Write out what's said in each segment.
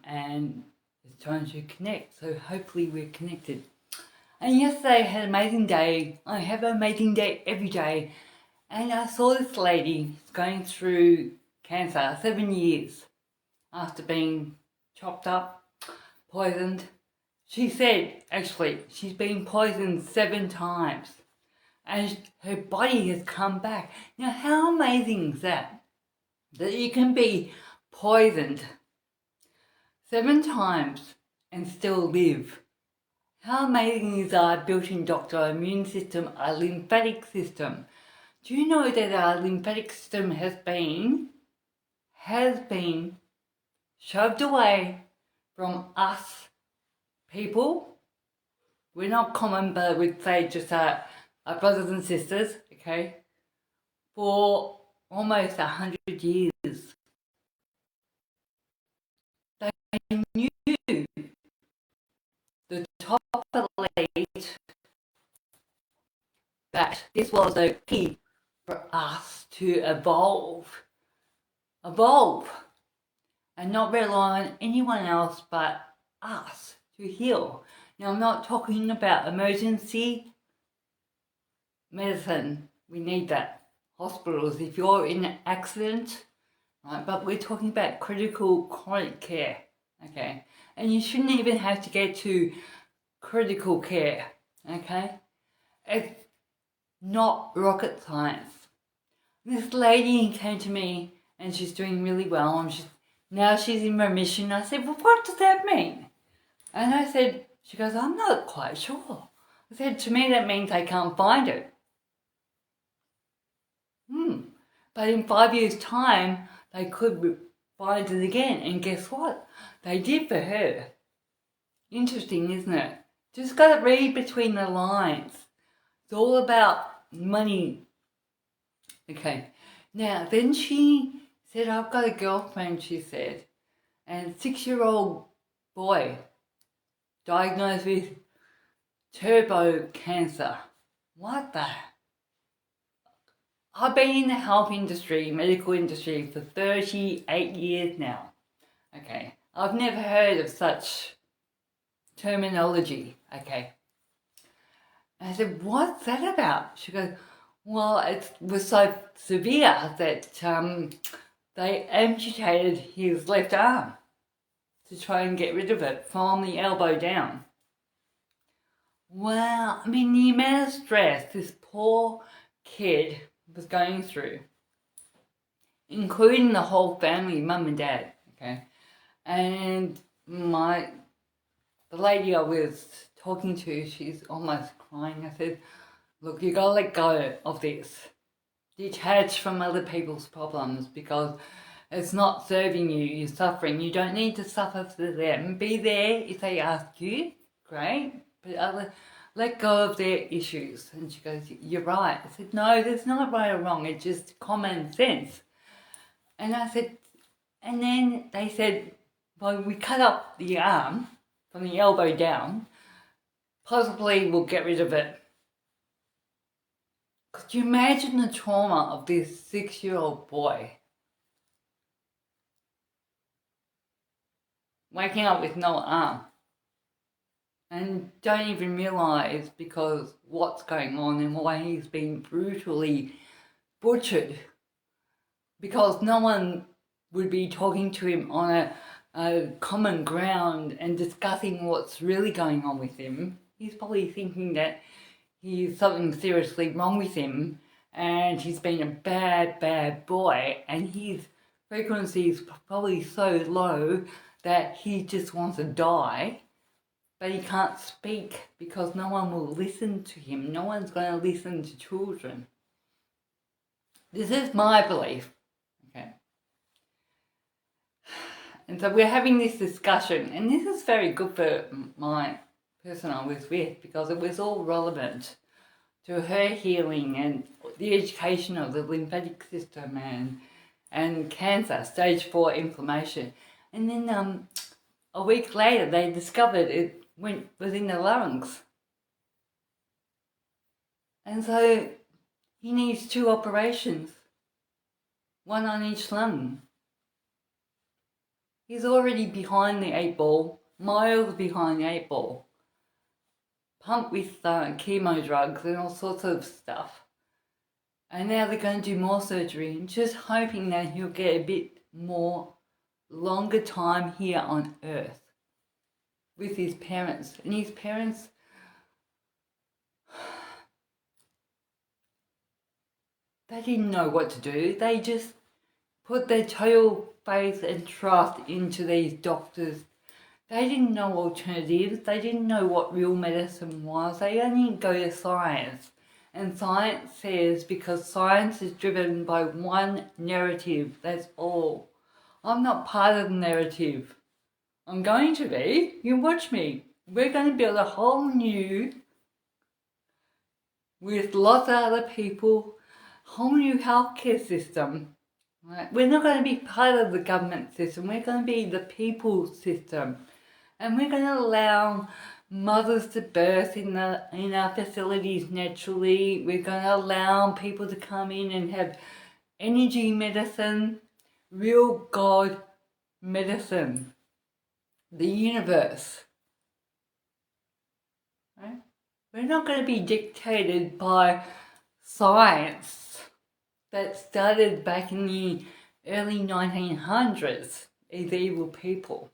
and it's trying to connect, so hopefully we're connected. And yesterday I had an amazing day. I have an amazing day every day. And I saw this lady going through cancer, 7 years after being chopped up, poisoned. She said, actually, she's been poisoned 7 times. And her body has come back. Now, how amazing is that? That you can be poisoned 7 times and still live. How amazing is our built-in doctor, our immune system, our lymphatic system? Do you know that our lymphatic system has been shoved away from us people? We're not common, but we'd say just our brothers and sisters, okay? For almost 100 years. They knew the top elite that this was a key for us to evolve and not rely on anyone else but us to heal. Now, I'm not talking about emergency medicine. We need that. Hospitals, if you're in an accident, right? But we're talking about critical chronic care, okay? And you shouldn't even have to get to critical care, okay? It's not rocket science. This lady came to me and she's doing really well, and now she's in remission. I said, well, what does that mean? And I said, she goes, I'm not quite sure. I said, to me that means they can't find it. But in 5 years' time, they could find it again. And guess what? They did for her. Interesting, isn't it? Just got to read between the lines. It's all about money. Okay. Now, then she said, I've got a girlfriend, she said, and a 6-year-old boy diagnosed with turbo cancer. What the? I've been in the health industry, medical industry for 38 years now. Okay. I've never heard of such terminology. Okay. And I said, what's that about? She goes, well, it was so severe that they amputated his left arm to try and get rid of it from the elbow down. Wow, I mean, the amount of stress this poor kid was going through, including the whole family, mum and dad, okay? And the lady I was talking to, she's almost crying. I said, look, you gotta let go of this. Detach from other people's problems, because it's not serving you, you're suffering. You don't need to suffer for them. Be there if they ask you, great, but let go of their issues. And she goes, you're right. I said, no, there's not right or wrong, it's just common sense. And I said, and then they said, well, we cut up the arm from the elbow down, possibly we'll get rid of it. Could you imagine the trauma of this 6-year-old boy waking up with no arm and don't even realise because what's going on and why he's been brutally butchered, because no one would be talking to him on a common ground and discussing what's really going on with him. He's probably thinking that he's something seriously wrong with him and he's been a bad boy, and his frequency is probably so low that he just wants to die, but he can't speak because no one will listen to him. No one's going to listen to children. This is my belief, okay? And so we're having this discussion, and this is very good for my person I was with, because it was all relevant to her healing and the education of the lymphatic system and cancer, stage 4 inflammation. And then a week later they discovered it was in the lungs. And so he needs 2 operations, 1 on each lung. He's already behind the 8 ball, miles behind the 8 ball. Pumped with chemo drugs and all sorts of stuff. And now they're going to do more surgery, and just hoping that he'll get a bit more longer time here on Earth with his parents. And his parents, they didn't know what to do. They just put their total faith and trust into these doctors. They didn't know alternatives. They didn't know what real medicine was. They only go to science. And science says, because science is driven by one narrative, that's all. I'm not part of the narrative. I'm going to be. You watch me. We're going to build a whole new, with lots of other people, whole new healthcare system. Right? We're not going to be part of the government system. We're going to be the people's system. And we're going to allow mothers to birth in our facilities naturally. We're going to allow people to come in and have energy medicine, real God medicine, the universe. Right? We're not going to be dictated by science that started back in the early 1900s, these evil people.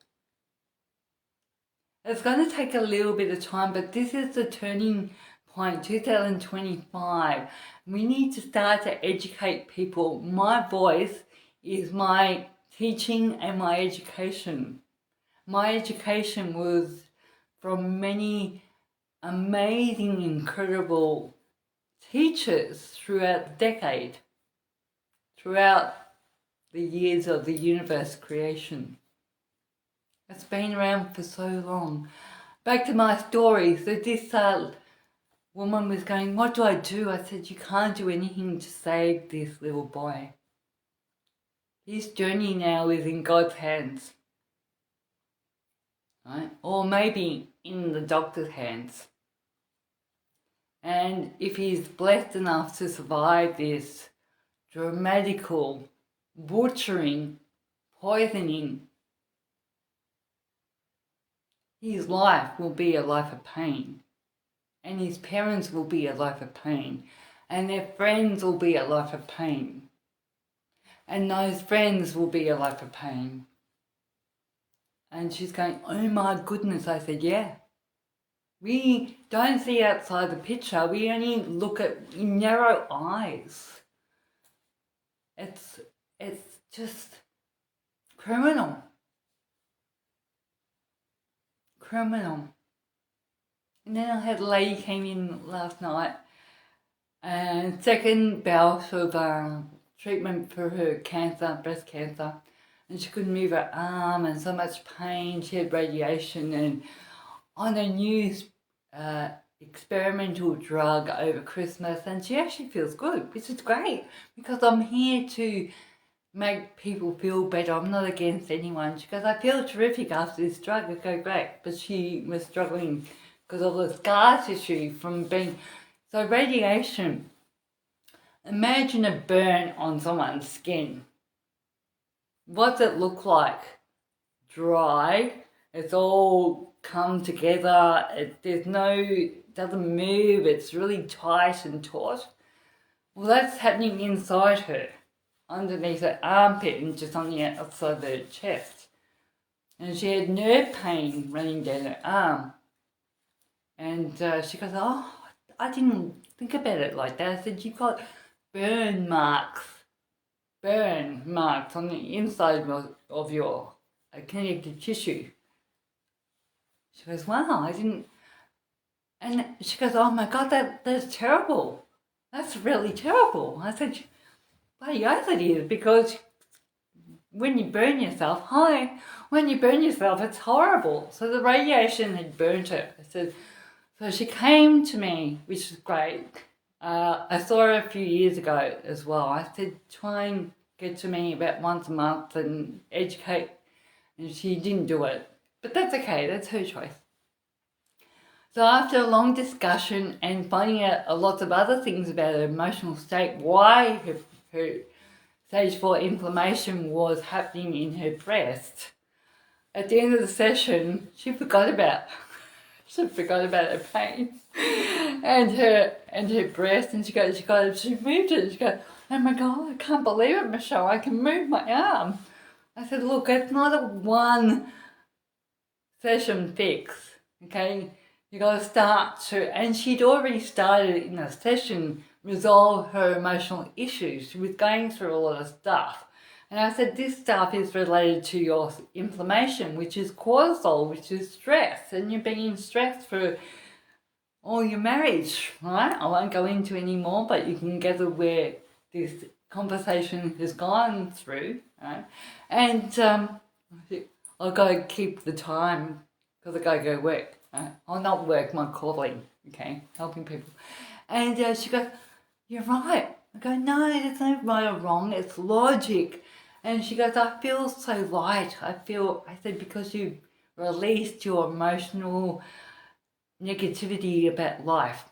It's going to take a little bit of time, but this is the turning point, 2025. We need to start to educate people. My voice is my teaching and my education. My education was from many amazing, incredible teachers throughout the decade, throughout the years of the universe creation. It's been around for so long. Back to my story. So this woman was going, what do? I said, you can't do anything to save this little boy. His journey now is in God's hands. Right? Or maybe in the doctor's hands. And if he's blessed enough to survive this dramatical, butchering, poisoning, his life will be a life of pain, and his parents will be a life of pain, and their friends will be a life of pain, and those friends will be a life of pain. And she's going, oh my goodness. I said, yeah. We don't see outside the picture. We only look at narrow eyes. It's just criminal. Criminal. And then I had a lady came in last night, and second bout of treatment for her cancer, breast cancer, and she couldn't move her arm and so much pain. She had radiation and on a new experimental drug over Christmas, and she actually feels good, which is great because I'm here to make people feel better. I'm not against anyone. She goes, I feel terrific after this drug. I go, great. But she was struggling because of the scar tissue from being... So radiation, imagine a burn on someone's skin. What's it look like? Dry. It's all come together. Doesn't move. It's really tight and taut. Well, that's happening inside her, underneath her armpit and just on the outside of her chest. And she had nerve pain running down her arm. And she goes, oh, I didn't think about it like that. I said, you've got burn marks on the inside of your connective tissue. She goes, wow, I didn't... And she goes, oh my God, that's terrible. That's really terrible. I said, bloody oath it is, because when you burn yourself, it's horrible. So the radiation had burnt her. I said, so she came to me, which is great. I saw her a few years ago as well. I said, try and get to me about once a month and educate. And she didn't do it. But that's okay, that's her choice. So after a long discussion and finding out a lot of other things about her emotional state, why her stage 4 inflammation was happening in her breast, at the end of the session, she forgot about her pain and her breast, and she moved it. She goes, oh my God, I can't believe it, Michelle. I can move my arm. I said, look, it's not a one session fix, okay? You got to start to, and she'd already started in a session resolve her emotional issues. She was going through a lot of stuff. And I said, this stuff is related to your inflammation, which is cortisol, which is stress. And you've been in stress for all your marriage, right? I won't go into any more, but you can gather where this conversation has gone through, right? And I've got to keep the time because I've got to go work. Right? I'll not work, my calling, okay? Helping people. And she goes, you're right. I go, no, there's no right or wrong. It's logic. And she goes, I feel so light. I said, because you released your emotional negativity about life.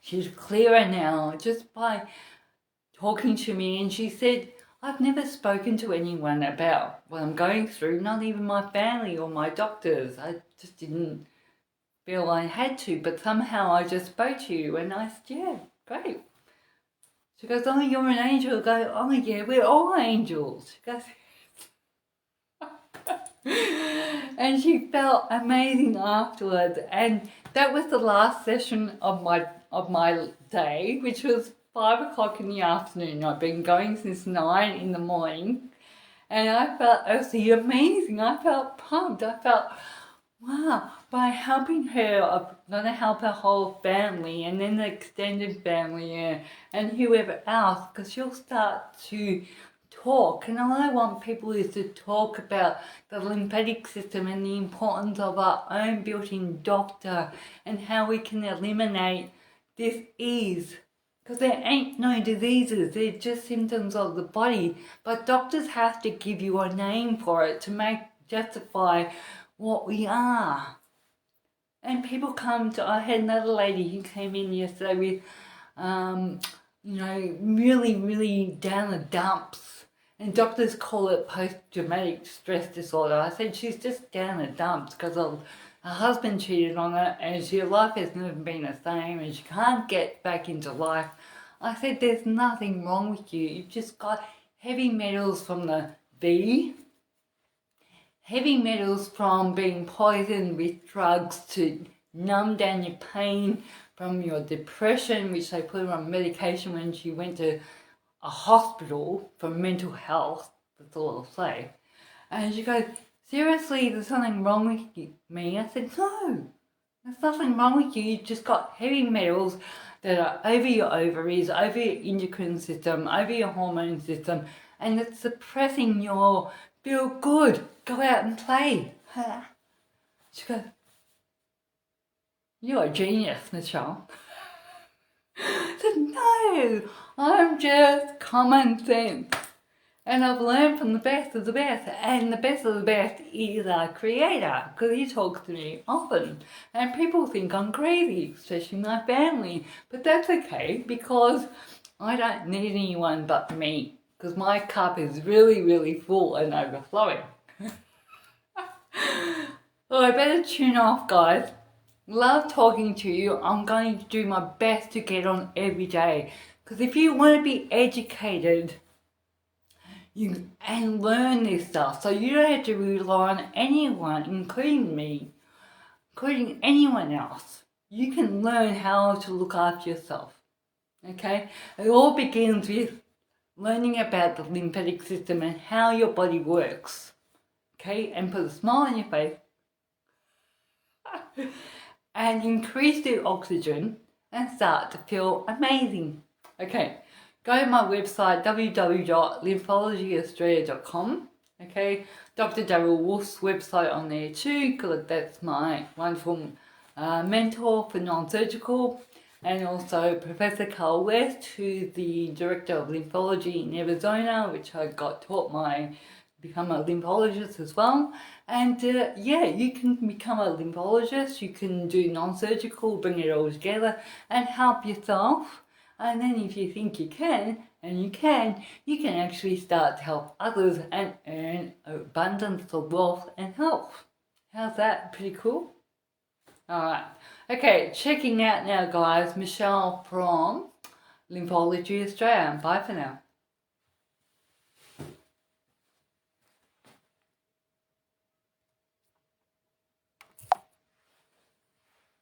She's clearer now just by talking to me. And she said, I've never spoken to anyone about what I'm going through, not even my family or my doctors. I just didn't feel I had to, but somehow I just spoke to you. And I said, yeah, great. She goes, oh, you're an angel. I go, oh yeah, we're all angels. She goes, and she felt amazing afterwards. And that was the last session of my day, which was 5 o'clock in the afternoon. I've been going since 9 in the morning, and I felt absolutely amazing. I felt pumped. I felt, wow, by helping her, I'm going to help her whole family and then the extended family and whoever else, because she'll start to talk. And all I want people is to talk about the lymphatic system and the importance of our own built-in doctor and how we can eliminate disease. Because there ain't no diseases, they're just symptoms of the body. But doctors have to give you a name for it to justify what we are. And people come to, I had another lady who came in yesterday with, really, really down the dumps. And doctors call it post-traumatic stress disorder. I said she's just down the dumps because her husband cheated on her and her life has never been the same and she can't get back into life. I said there's nothing wrong with you. You've just got heavy metals from the V, heavy metals from being poisoned with drugs to numb down your pain, from your depression, which they put her on medication when she went to a hospital for mental health. That's all I'll say. And she goes, seriously, there's something wrong with me? I said, no, there's nothing wrong with you. You've just got heavy metals that are over your ovaries, over your endocrine system, over your hormone system, and it's suppressing your feel good. Go out and play. She goes, you're a genius, Michelle. I said, no, I'm just common sense. And I've learned from the best of the best. And the best of the best is our creator, because he talks to me often. And people think I'm crazy, especially my family. But that's okay, because I don't need anyone but me. Because my cup is really, really full and overflowing. Well, I better tune off, guys. Love talking to you. I'm going to do my best to get on every day. Because if you want to be educated and learn this stuff, so you don't have to rely on anyone, including me, including anyone else, you can learn how to look after yourself. Okay? It all begins with learning about the lymphatic system and how your body works. Okay? And put a smile on your face. And increase the oxygen and start to feel amazing. Okay, go to my website www.lymphologyaustralia.com. Okay, Dr. Daryl Wolf's website on there too, because that's my wonderful mentor for non-surgical, and also Professor Carl West, who's the Director of Lymphology in Arizona, which I got taught become a lymphologist as well. And yeah, you can become a lymphologist, you can do non-surgical, bring it all together and help yourself And then if you think you can, and you can actually start to help others and earn abundance of wealth and health. How's that? Pretty cool? Alright. Okay, checking out now, guys. Michelle from Lymphology Australia. Bye for now.